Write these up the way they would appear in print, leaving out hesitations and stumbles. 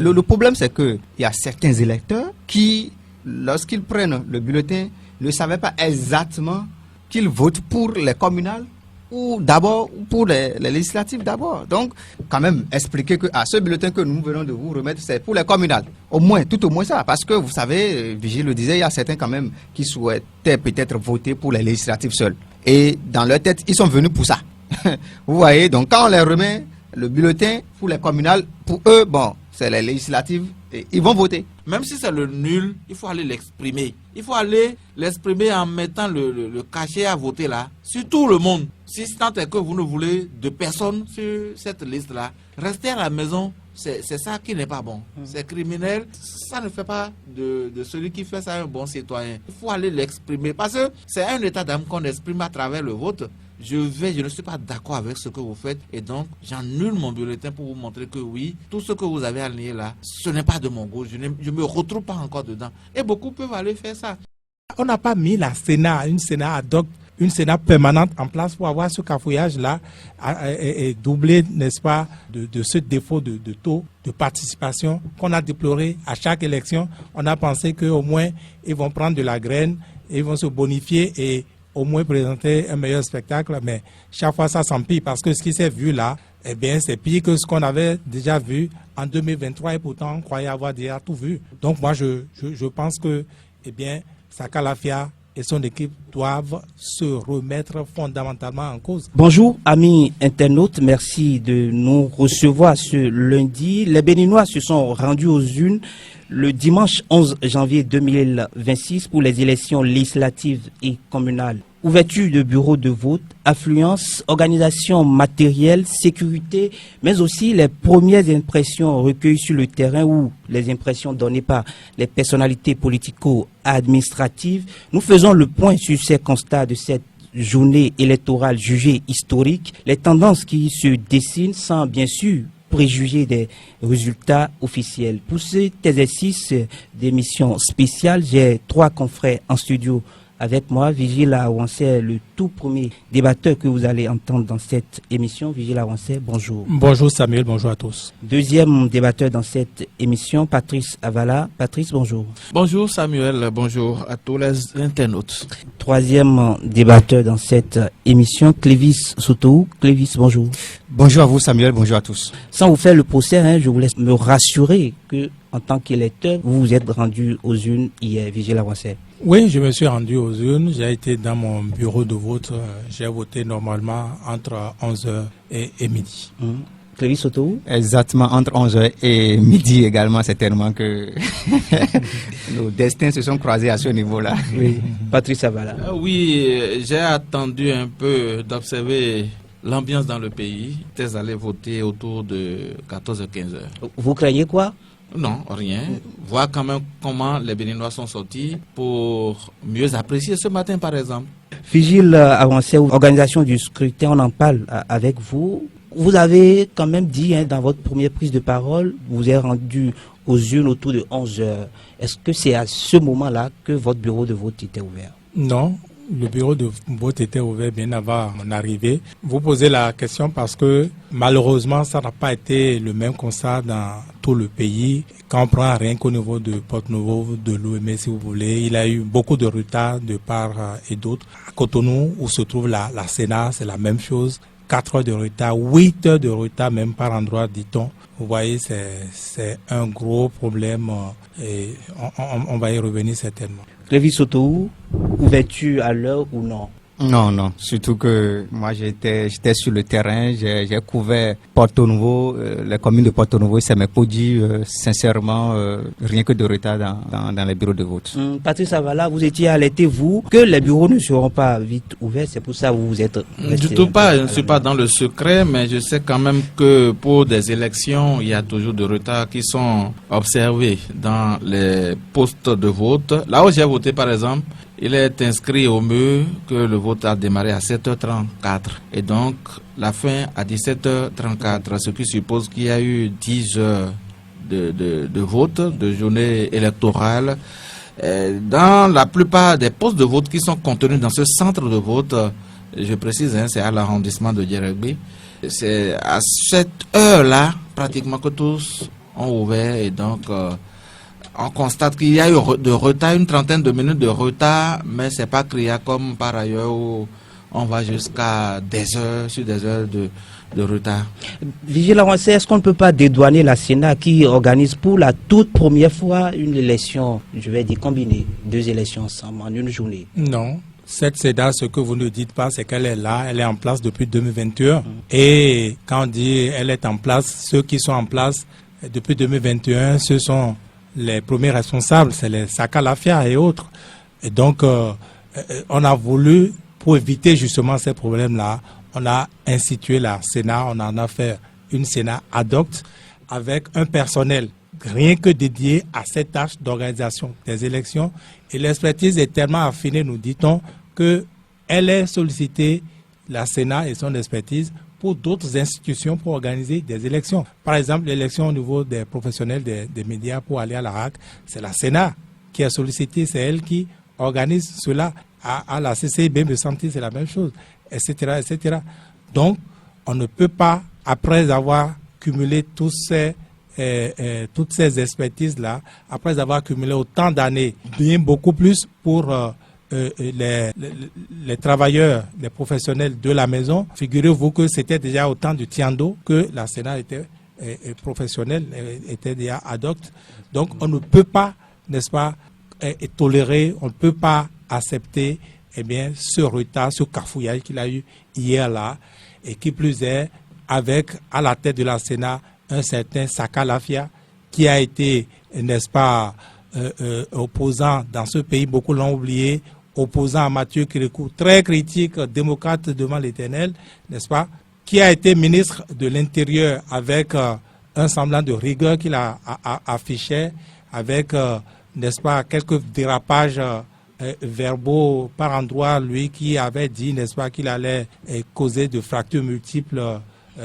Le problème, c'est qu'il y a certains électeurs qui, lorsqu'ils prennent le bulletin, ne savaient pas exactement qu'ils votent pour les communales ou d'abord pour les législatives d'abord. Donc, quand même, expliquer que ce bulletin que nous venons de vous remettre, c'est pour les communales. Tout au moins ça. Parce que, vous savez, Vigile le disait, il y a certains quand même qui souhaitaient peut-être voter pour les législatives seules. Et dans leur tête, ils sont venus pour ça. Vous voyez, donc quand on les remet le bulletin pour les communales, pour eux, bon, c'est les législatives, et ils vont voter. Même si c'est le nul, il faut aller l'exprimer. Il faut aller l'exprimer en mettant le cachet à voter là, sur tout le monde. Si tant est que vous ne voulez de personne sur cette liste-là, restez à la maison. C'est ça qui n'est pas bon. C'est criminel. Ça ne fait pas de celui qui fait ça un bon citoyen. Il faut aller l'exprimer. Parce que c'est un état d'âme qu'on exprime à travers le vote. Je ne suis pas d'accord avec ce que vous faites et donc j'annule mon bulletin pour vous montrer que oui, tout ce que vous avez aligné là, ce n'est pas de mon goût, je ne me retrouve pas encore dedans. Et beaucoup peuvent aller faire ça. On n'a pas mis une Sénat ad hoc, une Sénat permanente en place pour avoir ce cafouillage-là et doubler, n'est-ce pas, de ce défaut de taux de participation qu'on a déploré à chaque élection. On a pensé qu'au moins, ils vont prendre de la graine, ils vont se bonifier et au moins présenter un meilleur spectacle, mais chaque fois ça s'empire parce que ce qui s'est vu là, eh bien, c'est pire que ce qu'on avait déjà vu en 2023 et pourtant on croyait avoir déjà tout vu. Donc moi, je pense que, eh bien, Saka Lafia et son équipe doivent se remettre fondamentalement en cause. Bonjour amis internautes, merci de nous recevoir ce lundi. Les Béninois se sont rendus aux urnes le dimanche 11 janvier 2026 pour les élections législatives et communales. Ouverture de bureaux de vote, affluence, organisation matérielle, sécurité, mais aussi les premières impressions recueillies sur le terrain ou les impressions données par les personnalités politico-administratives. Nous faisons le point sur ces constats de cette journée électorale jugée historique, les tendances qui se dessinent sans bien sûr préjuger des résultats officiels. Pour cet exercice d'émission spéciale, j'ai 3 confrères en studio avec moi. Vigile Awansé, le tout premier débatteur que vous allez entendre dans cette émission. Vigile Awansé, bonjour. Bonjour Samuel, bonjour à tous. Deuxième débatteur dans cette émission, Patrice Avala. Patrice, bonjour. Bonjour Samuel, bonjour à tous les internautes. Troisième débatteur dans cette émission, Clévis Sotou. Clévis, bonjour. Bonjour à vous Samuel, bonjour à tous. Sans vous faire le procès, je vous laisse me rassurer que en tant qu'électeur, vous vous êtes rendu aux urnes hier, Vigile Awansé. Oui, je me suis rendu aux urnes, j'ai été dans mon bureau de vote, j'ai voté normalement entre 11h et midi. Clévis Sotou. Exactement, entre 11h et midi également, c'est tellement que nos destins se sont croisés à ce niveau-là. Oui. Patrice Avala. Oui, j'ai attendu un peu d'observer l'ambiance dans le pays. J'étais allé voter autour de 14h-15h. Vous craignez quoi? Non, rien. Voir quand même comment les Béninois sont sortis pour mieux apprécier ce matin, par exemple. Vigile Awansé, organisation du scrutin, on en parle avec vous. Vous avez quand même dit dans votre première prise de parole, vous êtes rendu aux urnes autour de 11 heures. Est-ce que c'est à ce moment-là que votre bureau de vote était ouvert? Non. Le bureau de vote était ouvert bien avant mon arrivée. Vous posez la question parce que malheureusement, ça n'a pas été le même constat dans tout le pays. Quand on prend rien qu'au niveau de Porto-Novo, de l'OMS, si vous voulez, il y a eu beaucoup de retard de part et d'autre. À Cotonou, où se trouve la Sénat, c'est la même chose. 4 heures de retard, 8 heures de retard, même par endroit, dit-on. Vous voyez, c'est un gros problème et on va y revenir certainement. Clévis Sotou, ouverture à l'heure ou non? Non, surtout que moi j'étais sur le terrain, j'ai couvert Porto-Novo, les communes de Porto-Novo, ça m'a dit sincèrement rien que de retard dans les bureaux de vote. Patrice Avala, vous étiez alerté, vous, que les bureaux ne seront pas vite ouverts, c'est pour ça que vous vous êtes resté. Du tout pas, je ne suis pas dans le secret, mais je sais quand même que pour des élections, il y a toujours des retards qui sont observés dans les postes de vote. Là où j'ai voté par exemple, il est inscrit au mur que le vote a démarré à 7h34 et donc la fin à 17h34, ce qui suppose qu'il y a eu 10 heures de vote, de journée électorale. Dans la plupart des postes de vote qui sont contenus dans ce centre de vote, je précise, c'est à l'arrondissement de Dierekbi, c'est à cette heure-là pratiquement que tous ont ouvert et donc on constate qu'il y a eu de retard, une trentaine de minutes de retard, mais c'est pas criard comme par ailleurs où on va jusqu'à des heures sur des heures de retard. Vigile Avancé, est-ce qu'on ne peut pas dédouaner la Sénat qui organise pour la toute première fois une élection, je vais dire combinée, 2 élections ensemble en une journée? Non. Cette Sénat, ce que vous ne dites pas, c'est qu'elle est là, elle est en place depuis 2021. Et quand on dit elle est en place, ceux qui sont en place depuis 2021, ce sont les premiers responsables, c'est les Saka Lafia et autres. Et donc, on a voulu, pour éviter justement ces problèmes-là, on a institué la Sénat, on en a fait une Sénat ad hoc avec un personnel rien que dédié à cette tâche d'organisation des élections. Et l'expertise est tellement affinée, nous dit-on, qu'elle est sollicitée, la Sénat et son expertise, pour d'autres institutions pour organiser des élections. Par exemple, l'élection au niveau des professionnels des médias pour aller à la RAC, c'est la Sénat qui a sollicité, c'est elle qui organise cela. À la CCIB, me semble-t-il, c'est la même chose, etc., etc. Donc, on ne peut pas, après avoir cumulé toutes ces expertises-là, après avoir cumulé autant d'années, bien beaucoup plus pour les travailleurs, les professionnels de la maison. Figurez-vous que c'était déjà au temps du Tiando que la Sénat était professionnelle, était déjà ad hoc. Donc, on ne peut pas, n'est-ce pas, tolérer, on ne peut pas accepter ce retard, ce cafouillage qu'il a eu hier là, et qui plus est, avec à la tête de la Sénat un certain Saka Lafia, qui a été, n'est-ce pas, opposant dans ce pays, beaucoup l'ont oublié, opposant à Mathieu Kérékou, très critique, démocrate devant l'Éternel, n'est-ce pas, qui a été ministre de l'Intérieur avec un semblant de rigueur qu'il a affiché, avec, n'est-ce pas, quelques dérapages verbaux par endroit, lui qui avait dit, n'est-ce pas, qu'il allait causer de fractures multiples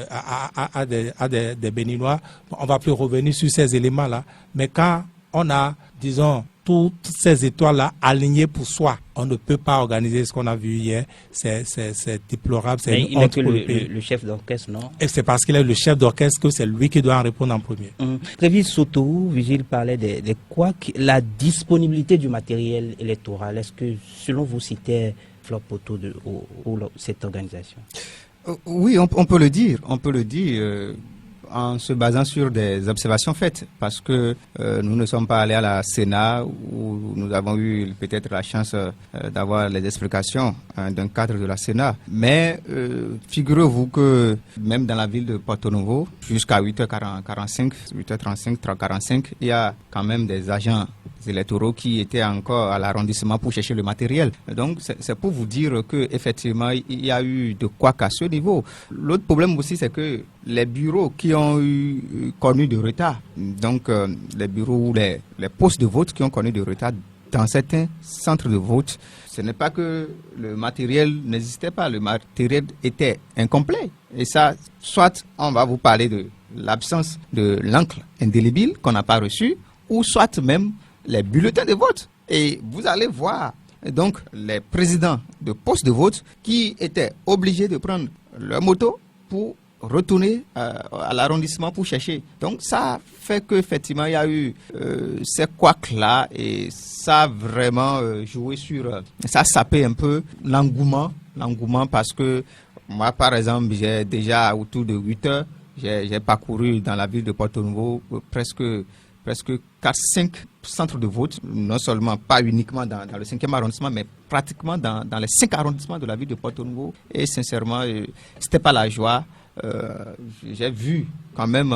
à des Béninois. On ne va plus revenir sur ces éléments-là. Mais quand on a, disons, toutes ces étoiles-là alignées pour soi, on ne peut pas organiser ce qu'on a vu hier. C'est déplorable. C'est une honte pour le pays. Le chef d'orchestre, non? Et c'est parce qu'il est le chef d'orchestre que c'est lui qui doit en répondre en premier. Trévis Soto, Vigile parlait de quoi? La disponibilité du matériel électoral. Est-ce que, selon vous, c'était flop autour de cette organisation? Oui, on peut le dire. On peut le dire en se basant sur des observations faites, parce que nous ne sommes pas allés à la Sénat où nous avons eu peut-être la chance d'avoir les explications d'un cadre de la Sénat. Mais figurez-vous que même dans la ville de Porto Novo, jusqu'à 8h45, 8h35, 3h45, il y a quand même des agents électoraux qui étaient encore à l'arrondissement pour chercher le matériel. Donc c'est pour vous dire que effectivement il y a eu de quoi qu'à ce niveau. L'autre problème aussi, c'est que les bureaux qui ont connu de retard, donc les bureaux ou les postes de vote qui ont connu de retard dans certains centres de vote, ce n'est pas que le matériel n'existait pas, le matériel était incomplet. Et ça, soit on va vous parler de l'absence de l'encre indélébile qu'on n'a pas reçue, ou soit même les bulletins de vote. Et vous allez voir donc les présidents de postes de vote qui étaient obligés de prendre leur moto pour retourner à l'arrondissement pour chercher. Donc ça fait qu'effectivement il y a eu ces couacs-là, et ça a vraiment joué sur... ça a sapé un peu l'engouement, parce que moi par exemple j'ai déjà autour de 8 heures, j'ai parcouru dans la ville de Porto Novo presque 4-5 centres de vote, non seulement pas uniquement dans le 5e arrondissement, mais pratiquement dans les 5 arrondissements de la ville de Porto Novo. Et sincèrement, c'était pas la joie. J'ai vu quand même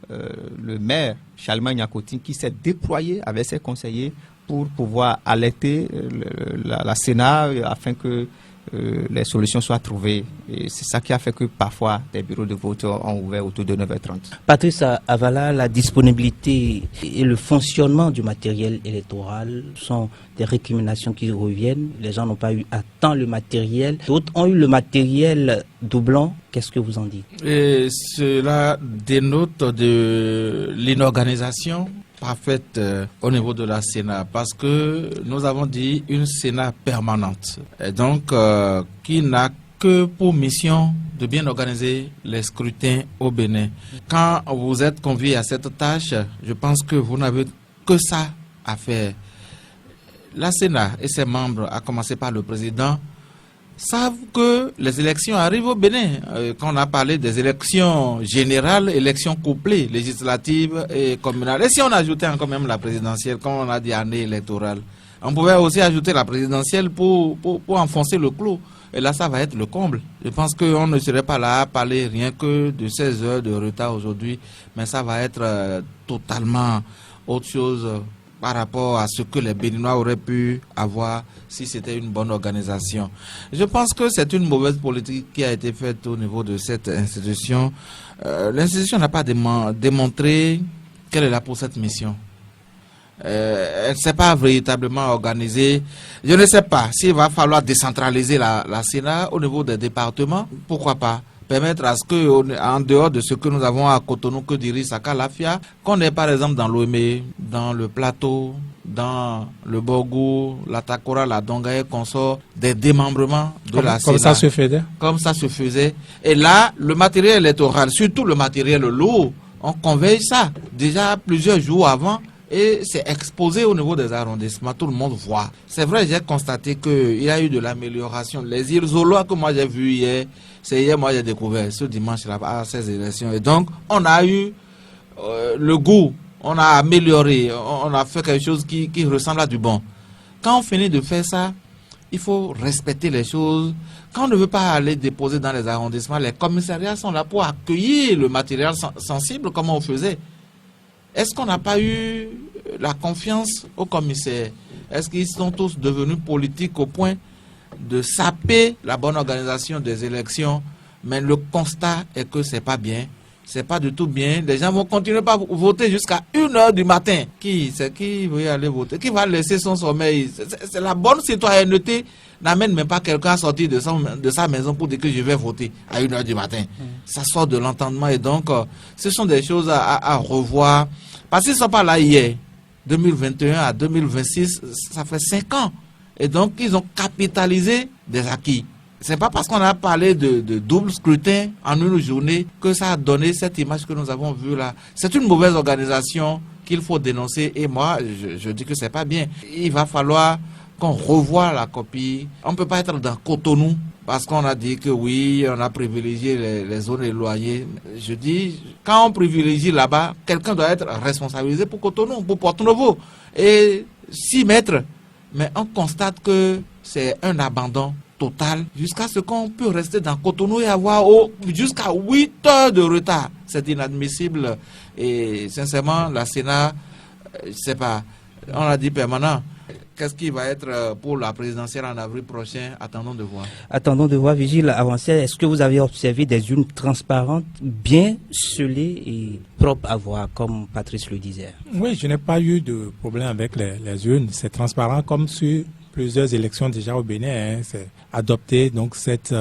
le maire Chalma Nyakoti qui s'est déployé avec ses conseillers pour pouvoir alerter la Sénat afin que les solutions soient trouvées. Et c'est ça qui a fait que parfois des bureaux de vote ont ouvert autour de 9h30. Patrice Avala, la disponibilité et le fonctionnement du matériel électoral sont des récriminations qui reviennent. Les gens n'ont pas eu à temps le matériel. D'autres ont eu le matériel doublant. Qu'est-ce que vous en dites? Et cela dénote de l'inorganisation parfaite au niveau de la Sénat, parce que nous avons dit une Sénat permanente, et donc qui n'a que pour mission de bien organiser les scrutins au Bénin. Quand vous êtes convié à cette tâche, je pense que vous n'avez que ça à faire. La Sénat et ses membres, à commencer par le président, savent que les élections arrivent au Bénin. Quand on a parlé des élections générales, élections couplées, législatives et communales. Et si on ajoutait encore même la présidentielle, comme on a dit année électorale, on pouvait aussi ajouter la présidentielle pour enfoncer le clou. Et là, ça va être le comble. Je pense qu'on ne serait pas là à parler rien que de 16 heures de retard aujourd'hui, mais ça va être totalement autre chose par rapport à ce que les Béninois auraient pu avoir si c'était une bonne organisation. Je pense que c'est une mauvaise politique qui a été faite au niveau de cette institution. L'institution n'a pas démontré qu'elle est là pour cette mission. Elle ne s'est pas véritablement organisée. Je ne sais pas s'il va falloir décentraliser la Sénat au niveau des départements. Pourquoi pas permettre à ce que, en dehors de ce que nous avons à Cotonou, que dirige Saka Lafia, qu'on ait par exemple dans l'Ouémé, dans le Plateau, dans le Borgou, la Takora, la Dongaye, qu'on sort des démembrements de la Sénat. Comme ça se faisait. Comme ça se faisait. Et là, le matériel électoral, surtout le matériel lourd, on conveille ça déjà plusieurs jours avant. Et c'est exposé au niveau des arrondissements, tout le monde voit. C'est vrai, j'ai constaté qu'il y a eu de l'amélioration. Les isoloirs que moi j'ai vus hier, c'est hier moi j'ai découvert ce dimanche-là à ces élections. Et donc, on a eu le goût, on a amélioré, on a fait quelque chose qui ressemble à du bon. Quand on finit de faire ça, il faut respecter les choses. Quand on ne veut pas aller déposer dans les arrondissements, les commissariats sont là pour accueillir le matériel sensible comme on faisait. Est-ce qu'on n'a pas eu la confiance aux commissaires? Est-ce qu'ils sont tous devenus politiques au point de saper la bonne organisation des élections? Mais le constat est que c'est pas bien. C'est pas du tout bien. Les gens vont continuer à voter jusqu'à 1h du matin. Qui veut aller voter? Qui va laisser son sommeil? C'est la bonne citoyenneté. N'amène même pas quelqu'un à sortir de sa maison pour dire que je vais voter à 1h du matin. Ça sort de l'entendement et donc ce sont des choses à revoir. Parce qu'ils ne sont pas là hier. 2021 à 2026, ça fait 5 ans. Et donc ils ont capitalisé des acquis. C'est pas parce qu'on a parlé de double scrutin en une journée que ça a donné cette image que nous avons vue là. C'est une mauvaise organisation qu'il faut dénoncer et moi je dis que c'est pas bien. Il va falloir qu'on revoie la copie. On ne peut pas être dans Cotonou parce qu'on a dit que oui, on a privilégié les zones éloignées. Je dis, quand on privilégie là-bas, quelqu'un doit être responsabilisé pour Cotonou, pour Porto-Novo et s'y mettre. Mais on constate que c'est un abandon total jusqu'à ce qu'on peut rester dans Cotonou et avoir jusqu'à 8 heures de retard. C'est inadmissible et sincèrement, la Sénat, je ne sais pas, on l'a dit permanent. Qu'est-ce qui va être pour la présidentielle en avril prochain? Attendons de voir. Attendons de voir, Vigile Avancé. Est-ce que vous avez observé des urnes transparentes, bien scellées et propres à voir, comme Patrice le disait? Oui, je n'ai pas eu de problème avec les urnes. C'est transparent comme sur plusieurs élections déjà au Bénin. C'est adopté donc cette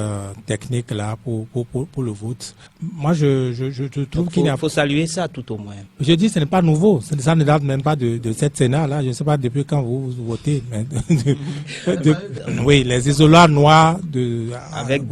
technique-là pour le vote. Moi, je trouve qu'il faut saluer ça tout au moins. Je dis que ce n'est pas nouveau. Ça ne date même pas de cette Sénat-là. Je ne sais pas depuis quand vous votez. Mais oui, les isoloirs noirs avec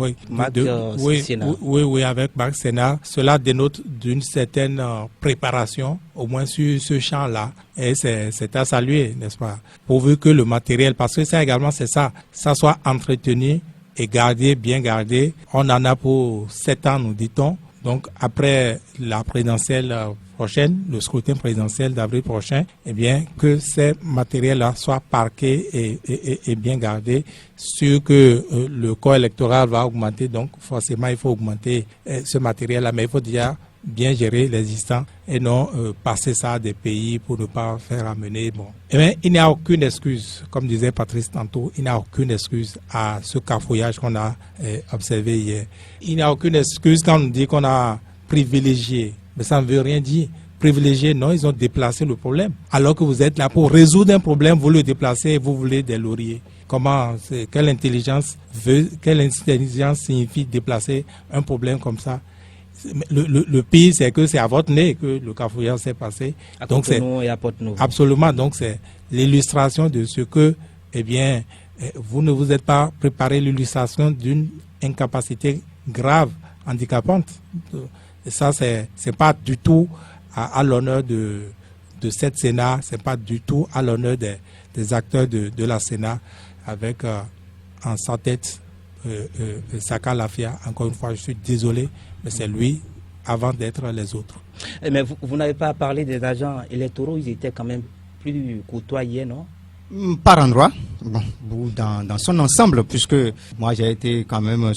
avec Marc Sénat. Cela dénote d'une certaine préparation, au moins sur ce champ-là. Et c'est à saluer, n'est-ce pas? Pourvu que le matériel, parce que ça également, c'est ça soit entretenu et gardé, bien gardé. On en a pour 7 ans, nous dit-on. Donc, après la présidentielle prochaine, le scrutin présidentiel d'avril prochain, eh bien, que ces matériels-là soient parqués et bien gardés, sûr que le corps électoral va augmenter. Donc, forcément, il faut augmenter ce matériel-là, mais il faut déjà bien gérer l'existant et non passer ça à des pays pour ne pas faire amener. Bon. Eh bien, il n'y a aucune excuse, comme disait Patrice tantôt, il n'y a aucune excuse à ce cafouillage qu'on a observé hier. Il n'y a aucune excuse quand on dit qu'on a privilégié, mais ça ne veut rien dire. Privilégié, non, ils ont déplacé le problème. Alors que vous êtes là pour résoudre un problème, vous le déplacez et vous voulez des lauriers. Quelle intelligence signifie déplacer un problème comme ça? Le pire, c'est que c'est à votre nez que le cafouillage s'est passé. Donc et à Porto-Novo. Absolument. Donc, c'est l'illustration de ce que, eh bien, vous ne vous êtes pas préparé l'illustration d'une incapacité grave, handicapante. Et ça, c'est pas du tout à l'honneur de cette Sénat, c'est pas du tout à l'honneur des acteurs de la Sénat, avec en sa tête Saka Lafia. Encore une fois, je suis désolé, mais c'est lui avant d'être les autres. Mais vous n'avez pas parlé des agents électoraux, ils étaient quand même plus côtoyés, non? Par endroit, bon, dans son ensemble, puisque moi j'ai été quand même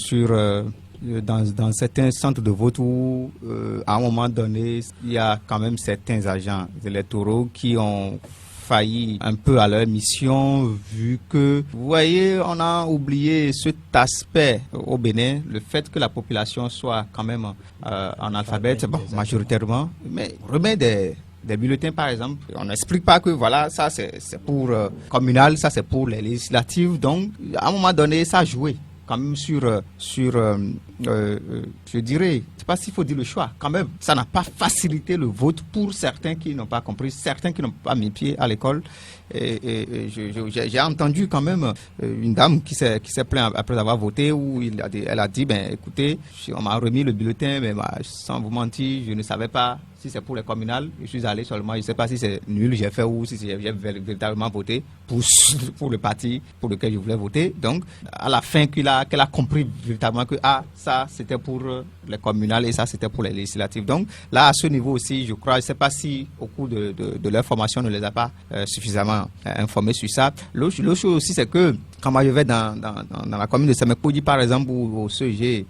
dans certains centres de vote où, à un moment donné, il y a quand même certains agents électoraux qui ont failli un peu à leur mission, vu que, vous voyez, on a oublié cet aspect au Bénin, le fait que la population soit quand même en alphabète, bon, majoritairement, mais remet des bulletins, par exemple. On n'explique pas que voilà, ça c'est pour communal, ça c'est pour les législatives. Donc, à un moment donné, ça a joué quand même sur je dirais, je sais pas s'il faut dire le choix, quand même, ça n'a pas facilité le vote pour certains qui n'ont pas compris, certains qui n'ont pas mis pied à l'école. Et j'ai entendu quand même une dame qui s'est plainte après avoir voté, où elle a dit, ben écoutez, on m'a remis le bulletin, mais sans vous mentir, je ne savais pas si c'est pour les communales. Je suis allé seulement, je ne sais pas si c'est nul, j'ai fait, ou si j'ai véritablement voté pour le parti pour lequel je voulais voter. Donc, à la fin, qu'elle a compris véritablement que ça c'était pour les communales et ça c'était pour les législatives. Donc, là, à ce niveau aussi, je crois, je ne sais pas si au cours de leur formation, on ne les a pas suffisamment informés sur ça. L'autre chose aussi, c'est que quand moi je vais dans la commune de Semekpodi, par exemple, ou au CG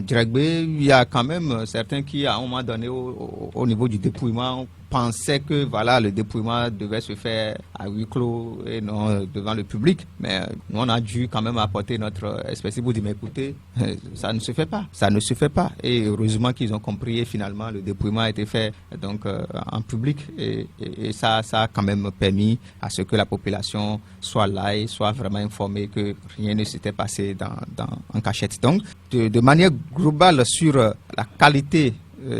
Direcbé, il y a quand même certains qui, à un moment donné, au niveau du dépouillement, pensaient que voilà, le dépouillement devait se faire à huis clos et non devant le public. Mais nous, on a dû quand même apporter notre expertise pour dire, mais écoutez, ça ne se fait pas. Ça ne se fait pas. Et heureusement qu'ils ont compris et finalement, le dépouillement a été fait donc en public. Et ça a quand même permis à ce que la population soit là et soit vraiment informée que rien ne s'était passé en cachette. Donc, de manière globale sur la qualité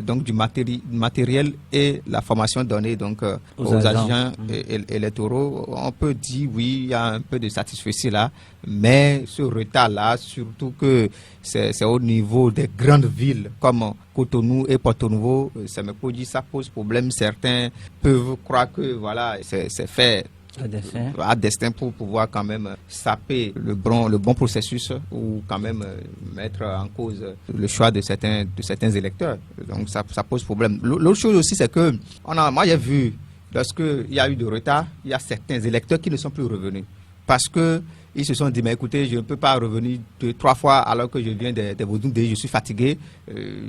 donc du matériel et la formation donnée donc aux agents électoraux, on peut dire oui, il y a un peu de satisfaction là, mais ce retard là, surtout que c'est au niveau des grandes villes comme Cotonou et Porto-Nouveau, ça pose problème. Certains peuvent croire que voilà, c'est fait à destin pour pouvoir quand même saper le bon processus ou quand même mettre en cause le choix de certains électeurs. Donc ça pose problème. L'autre chose aussi, c'est que moi j'ai vu, lorsqu'il y a eu de retard, il y a certains électeurs qui ne sont plus revenus parce que ils se sont dit, mais écoutez, je ne peux pas revenir 2-3 fois alors que je viens de Vodoundé, je suis fatigué.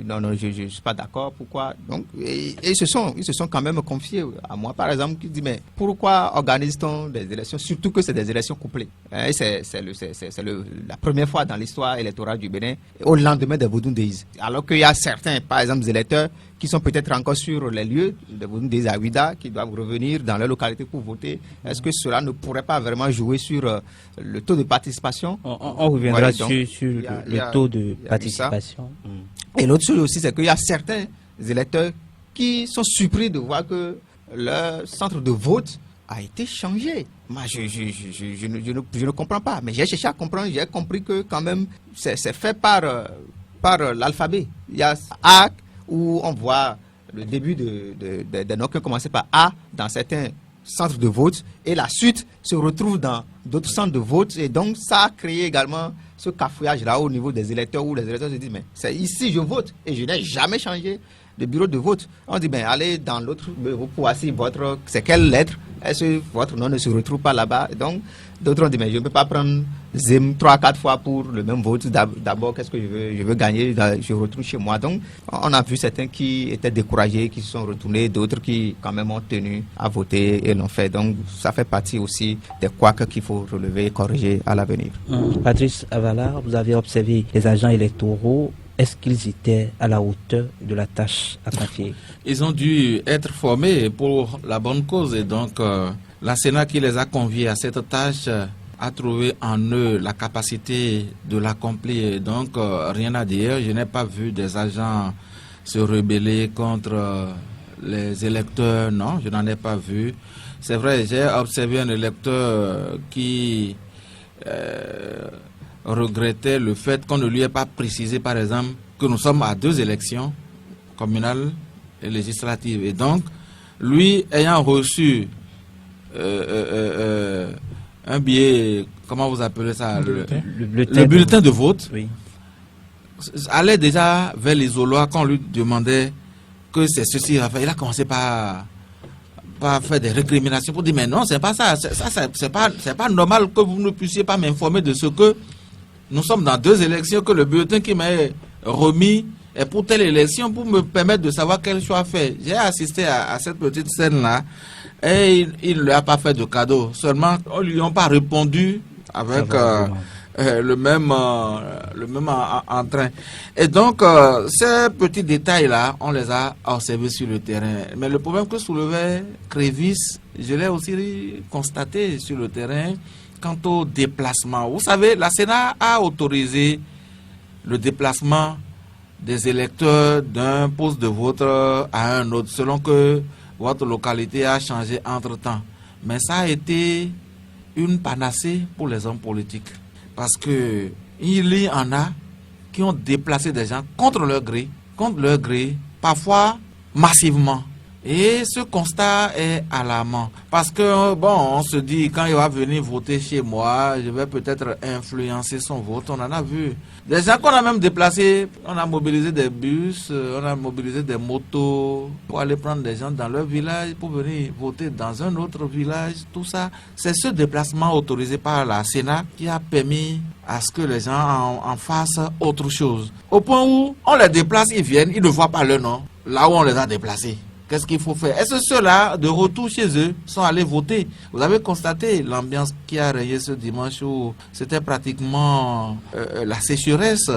Non, je ne suis pas d'accord. Pourquoi? Donc, et ils se sont quand même confiés à moi, par exemple, qui dit, mais pourquoi organise-t-on des élections, surtout que c'est des élections couplées? Et c'est la première fois dans l'histoire électorale du Bénin, au lendemain des Vodoundé. Alors qu'il y a certains, par exemple, des électeurs qui sont peut-être encore sur les lieux de Vodoundé à Ouida, qui doivent revenir dans leur localité pour voter. Est-ce que cela ne pourrait pas vraiment jouer sur le taux de participation? On reviendra sur le taux de participation. Et l'autre chose aussi, c'est qu'il y a certains électeurs qui sont surpris de voir que leur centre de vote a été changé. Moi, je ne comprends pas. Mais j'ai cherché à comprendre. J'ai compris que quand même, c'est fait par l'alphabet. Il y a A où on voit le début des noms qui ont commencé par A dans certains centres de vote et la suite se retrouve dans d'autres centres de vote, et donc ça a créé également ce cafouillage là au niveau des électeurs où les électeurs se disent, mais c'est ici je vote et je n'ai jamais changé de bureau de vote. On dit, ben allez dans l'autre bureau pour voir si c'est quelle lettre, est-ce que votre nom ne se retrouve pas là-bas. Donc d'autres ont dit, mais je ne peux pas prendre Zim 3-4 fois pour le même vote. D'abord, qu'est-ce que je veux gagner, je retrouve chez moi. Donc on a vu certains qui étaient découragés, qui se sont retournés, d'autres qui quand même ont tenu à voter et l'ont fait. Donc ça fait partie aussi des couacs qu'il faut relever et corriger à l'avenir. Patrice Avala, vous avez observé les agents électoraux. Est-ce qu'ils étaient à la hauteur de la tâche à confier? Ils ont dû être formés pour la bonne cause, et donc la Sénat qui les a conviés à cette tâche a trouvé en eux la capacité de l'accomplir. Donc rien à dire, je n'ai pas vu des agents se rebeller contre les électeurs, non, je n'en ai pas vu. C'est vrai, j'ai observé un électeur qui regrettait le fait qu'on ne lui ait pas précisé, par exemple, que nous sommes à 2 élections communales et législatives. Et donc, lui ayant reçu un billet, comment vous appelez ça, le bulletin de vote, Oui. allait déjà vers l'isoloir quand on lui demandait que c'est ceci. Il a commencé par faire des récriminations pour dire mais non, c'est pas ça, c'est pas normal que vous ne puissiez pas m'informer de ce que nous sommes dans 2 élections, que le bulletin qui m'est remis est pour telle élection, pour me permettre de savoir quel choix faire. J'ai assisté à cette petite scène-là et il ne lui a pas fait de cadeau. Seulement, on ne lui a pas répondu avec le même entrain. Et donc, ces petits détails-là, on les a observés sur le terrain. Mais le problème que soulevait Crévis, je l'ai aussi constaté sur le terrain quant au déplacement. Vous savez, la Sénat a autorisé le déplacement des électeurs d'un poste de vote à un autre, selon que votre localité a changé entre-temps. Mais ça a été une panacée pour les hommes politiques. Parce que il y en a qui ont déplacé des gens contre leur gré, parfois massivement. Et ce constat est alarmant. Parce que, bon, on se dit, quand il va venir voter chez moi, je vais peut-être influencer son vote. On en a vu. Des gens qu'on a même déplacés, on a mobilisé des bus, on a mobilisé des motos pour aller prendre des gens dans leur village, pour venir voter dans un autre village, tout ça. C'est ce déplacement autorisé par la Sénat qui a permis à ce que les gens en fassent autre chose. Au point où on les déplace, ils viennent, ils ne voient pas leur nom, là où on les a déplacés. Qu'est-ce qu'il faut faire? Est-ce que ceux-là, de retour chez eux, sont allés voter? Vous avez constaté l'ambiance qui a régné ce dimanche où c'était pratiquement la sécheresse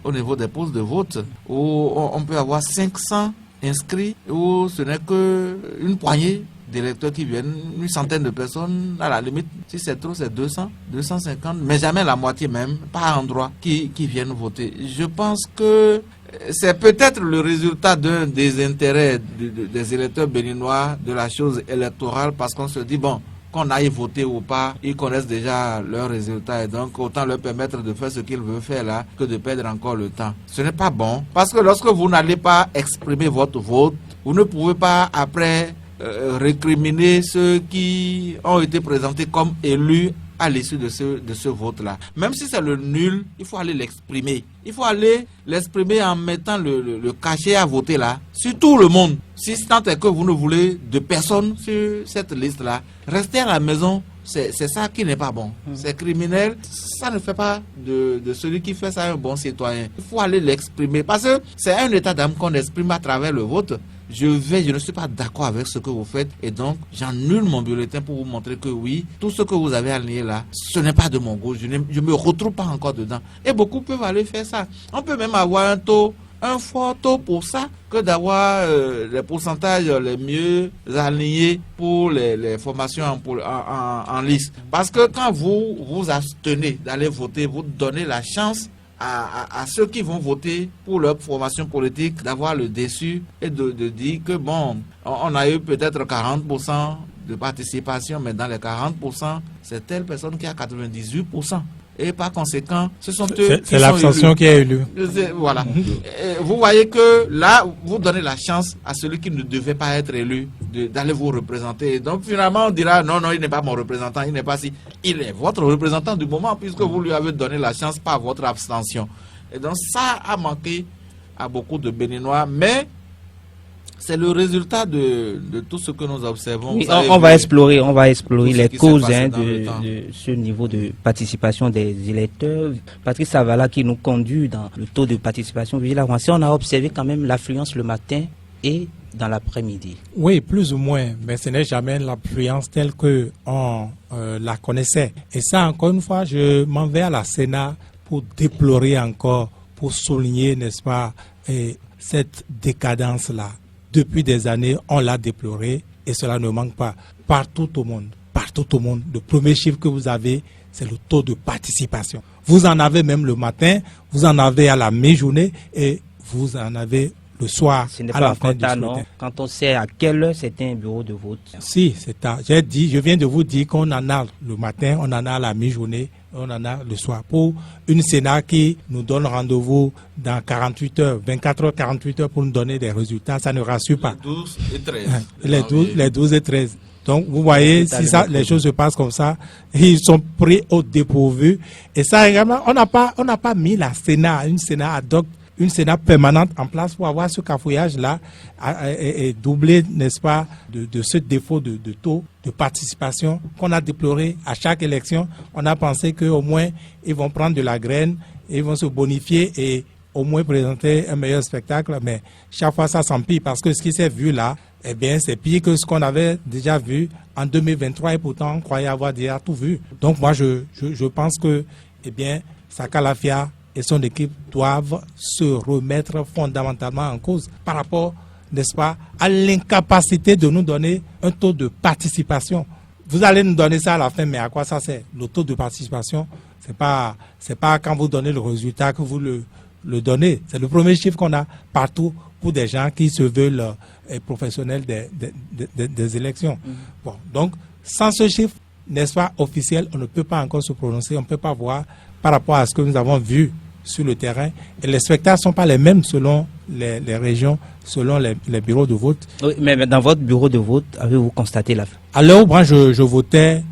au niveau des postes de vote, où on peut avoir 500 inscrits, où ce n'est qu'une poignée d'électeurs qui viennent, une centaine de personnes, à la limite, si c'est trop, c'est 200, 250, mais jamais la moitié même, par endroit, qui viennent voter. Je pense que c'est peut-être le résultat d'un désintérêt des électeurs béninois de la chose électorale, parce qu'on se dit, bon, qu'on aille voter ou pas, ils connaissent déjà leurs résultats et donc autant leur permettre de faire ce qu'ils veulent faire là que de perdre encore le temps. Ce n'est pas bon, parce que lorsque vous n'allez pas exprimer votre vote, vous ne pouvez pas après récriminer ceux qui ont été présentés comme élus à l'issue de ce vote-là. Même si c'est le nul, il faut aller l'exprimer. Il faut aller l'exprimer en mettant le cachet à voter là, sur tout le monde. Si tant est que vous ne voulez de personne sur cette liste-là, restez à la maison. C'est ça qui n'est pas bon. C'est criminel. Ça ne fait pas de celui qui fait ça un bon citoyen. Il faut aller l'exprimer. Parce que c'est un état d'âme qu'on exprime à travers le vote. Je ne suis pas d'accord avec ce que vous faites et donc j'annule mon bulletin pour vous montrer que oui, tout ce que vous avez aligné là, ce n'est pas de mon goût, je ne me retrouve pas encore dedans. Et beaucoup peuvent aller faire ça. On peut même avoir un fort taux pour ça que d'avoir les pourcentages les mieux alignés pour les formations en liste. Parce que quand vous vous abstenez d'aller voter, vous donnez la chance à ceux qui vont voter pour leur formation politique d'avoir le déçu et de dire que bon, on a eu peut-être 40% de participation, mais dans les 40%, c'est telle personne qui a 98%. Et par conséquent, ce sont eux c'est l'abstention qui est élue. Voilà. Vous voyez que là, vous donnez la chance à celui qui ne devait pas être élu d'aller vous représenter. Et donc finalement, on dira non, il n'est pas mon représentant, il n'est pas si. Il est votre représentant du moment puisque vous lui avez donné la chance par votre abstention. Et donc ça a manqué à beaucoup de Béninois, mais c'est le résultat de tout ce que nous observons. Oui, on va explorer les causes de ce niveau de participation des électeurs. Patrice Savala qui nous conduit dans le taux de participation vigile avancé. On a observé quand même l'affluence le matin et dans l'après-midi. Oui, plus ou moins, mais ce n'est jamais l'affluence telle que on la connaissait. Et ça, encore une fois, je m'en vais à la Sénat pour déplorer encore, pour souligner, n'est-ce pas, cette décadence-là. Depuis des années, on l'a déploré et cela ne manque pas. Partout au monde, le premier chiffre que vous avez, c'est le taux de participation. Vous en avez même le matin, vous en avez à la mi-journée et vous en avez le soir à la fin du scrutin. Quand on sait à quelle heure c'est un bureau de vote. Si, c'est tard. Je viens de vous dire qu'on en a le matin, on en a à la mi-journée, on en a le soir. Pour une Sénat qui nous donne rendez-vous dans 48 heures, 24 heures, 48 heures pour nous donner des résultats, ça ne rassure pas. Les 12 et 13. Les 12 et 13. Donc, vous voyez, si ça, les choses se passent comme ça, ils sont pris au dépourvu. Et ça, également, on n'a pas mis la Sénat, une Sénat ad hoc, une Sénat permanente en place pour avoir ce cafouillage-là et doubler, n'est-ce pas, de ce défaut de taux de participation qu'on a déploré à chaque élection. On a pensé qu'au moins, ils vont prendre de la graine, ils vont se bonifier et au moins présenter un meilleur spectacle. Mais chaque fois, ça s'empire parce que ce qui s'est vu là, eh bien, c'est pire que ce qu'on avait déjà vu en 2023 et pourtant, on croyait avoir déjà tout vu. Donc, moi, je pense que, eh bien, Saka Lafia et son équipe doivent se remettre fondamentalement en cause par rapport, n'est-ce pas, à l'incapacité de nous donner un taux de participation. Vous allez nous donner ça à la fin, mais à quoi ça sert? Le taux de participation, c'est pas quand vous donnez le résultat que vous le donnez. C'est le premier chiffre qu'on a partout pour des gens qui se veulent professionnels des élections. Bon, donc, sans ce chiffre, n'est-ce pas, officiel, on ne peut pas encore se prononcer, on ne peut pas voir par rapport à ce que nous avons vu sur le terrain. Et les spectacles ne sont pas les mêmes selon les régions, selon les bureaux de vote. Oui, mais dans votre bureau de vote, avez-vous constaté la fin? À l'heure où moi je votais,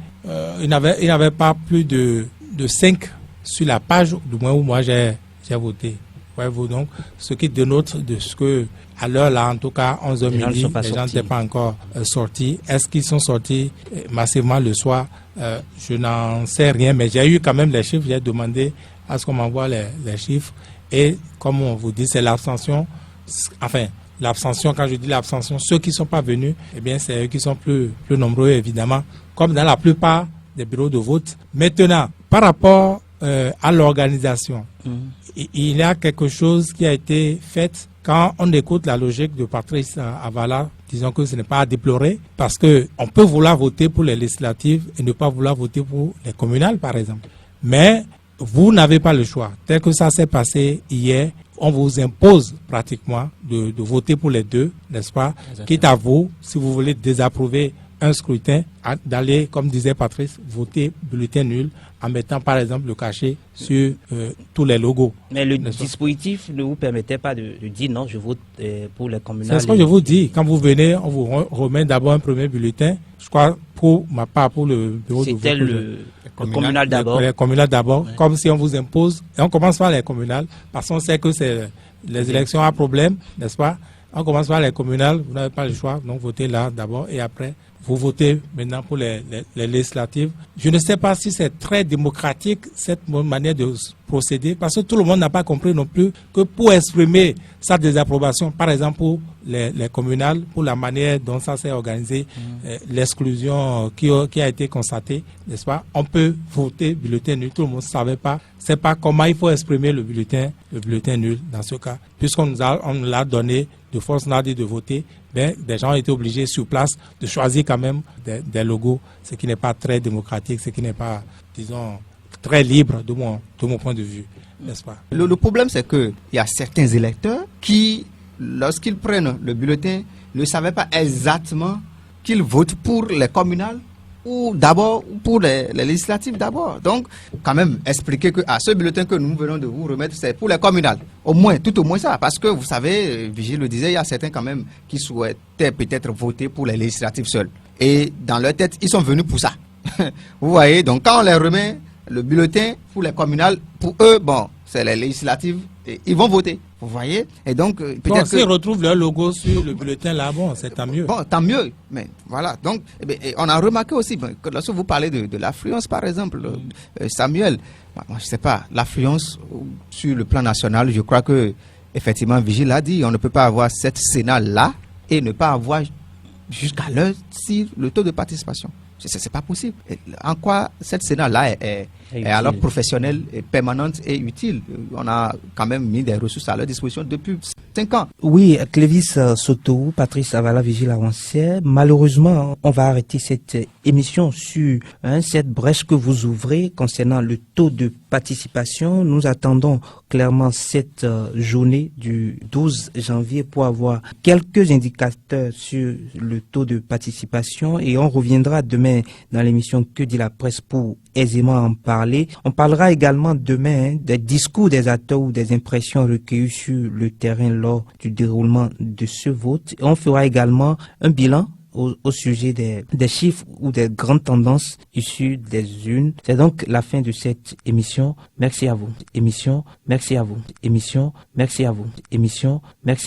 il n'y avait pas plus de 5 sur la page, du moins où moi j'ai voté. Voyez-vous, donc, ce qui dénote de ce que, à l'heure là, en tout cas, 11h midi, les gens n'étaient pas encore sortis. Est-ce qu'ils sont sortis massivement le soir? Je n'en sais rien, mais j'ai eu quand même les chiffres. J'ai demandé à ce qu'on m'envoie les chiffres. Et comme on vous dit, c'est l'abstention. Enfin, l'abstention, quand je dis l'abstention, ceux qui ne sont pas venus, eh bien, c'est eux qui sont plus nombreux, évidemment, comme dans la plupart des bureaux de vote. Maintenant, par rapport à l'organisation, il y a quelque chose qui a été fait quand on écoute la logique de Patrice Avala. Disons que ce n'est pas à déplorer parce que on peut vouloir voter pour les législatives et ne pas vouloir voter pour les communales, par exemple. Mais vous n'avez pas le choix. Tel que ça s'est passé hier, on vous impose pratiquement de voter pour les deux, n'est-ce pas? Quitte à vous, si vous voulez désapprouver un scrutin, d'aller, comme disait Patrice, voter bulletin nul en mettant par exemple le cachet sur tous les logos. Mais le dispositif ne vous permettait pas de dire non, je vote pour les communales. C'est ce que je vous dis. Quand vous venez, on vous remet d'abord un premier bulletin. Je crois, pour ma part, pour le bureau de vote. C'était le communal d'abord. Les communales d'abord, ouais. Comme si on vous impose. Et on commence par les communales, parce qu'on sait que c'est les élections à problème, n'est-ce pas? On commence par les communales, vous n'avez pas le choix, donc votez là d'abord et après. Vous votez maintenant pour les législatives. Je ne sais pas si c'est très démocratique, cette manière de procéder, parce que tout le monde n'a pas compris non plus que pour exprimer sa désapprobation, par exemple pour les communales, pour la manière dont ça s'est organisé, l'exclusion qui a été constatée, n'est-ce pas? On peut voter bulletin nul. Tout le monde ne savait pas. C'est pas comment il faut exprimer le bulletin nul dans ce cas. Puisqu'on nous l'a donné, de force on a dit de voter, mais des gens ont été obligés sur place de choisir quand même des logos, ce qui n'est pas très démocratique, ce qui n'est pas, disons, très libre de mon point de vue, n'est-ce pas? Le problème, c'est qu'il y a certains électeurs qui, lorsqu'ils prennent le bulletin, ne savaient pas exactement qu'ils votent pour les communales ou d'abord pour les législatives d'abord. Donc, quand même, expliquer que ce bulletin que nous venons de vous remettre, c'est pour les communales. Tout au moins ça. Parce que vous savez, Vigile le disait, il y a certains quand même qui souhaitaient peut-être voter pour les législatives seules. Et dans leur tête, ils sont venus pour ça. Vous voyez, donc quand on les remet le bulletin pour les communales, pour eux, bon, c'est les législatives, et ils vont voter. Vous voyez? Et donc, peut-être s'ils retrouvent leur logo sur le bulletin là, bon, c'est tant mieux. Bon, tant mieux. Mais voilà. Donc, et on a remarqué aussi, que lorsque vous parlez de l'affluence, par exemple, Samuel, moi, je sais pas, l'affluence sur le plan national, je crois que, effectivement, Vigile l'a dit, on ne peut pas avoir cette Sénat là et ne pas avoir jusqu'à l'heure si le taux de participation. C'est pas possible. En quoi cette Sénat-là est alors professionnelle, et permanente et utile? On a quand même mis des ressources à leur disposition depuis 5 ans. Oui, Clévis Soto, Patrice Avala, Vigile avancière. Malheureusement, on va arrêter cette émission sur cette brèche que vous ouvrez concernant le taux de participation. Nous attendons clairement cette journée du 12 janvier pour avoir quelques indicateurs sur le taux de participation et on reviendra demain demain dans l'émission Que dit la presse pour aisément en parler. On parlera également demain des discours des acteurs ou des impressions recueillies sur le terrain lors du déroulement de ce vote. Et on fera également un bilan au sujet des chiffres ou des grandes tendances issues des urnes. C'est donc la fin de cette émission. Merci à vous. Émission, merci à vous. Émission, merci à vous. Émission, merci à vous.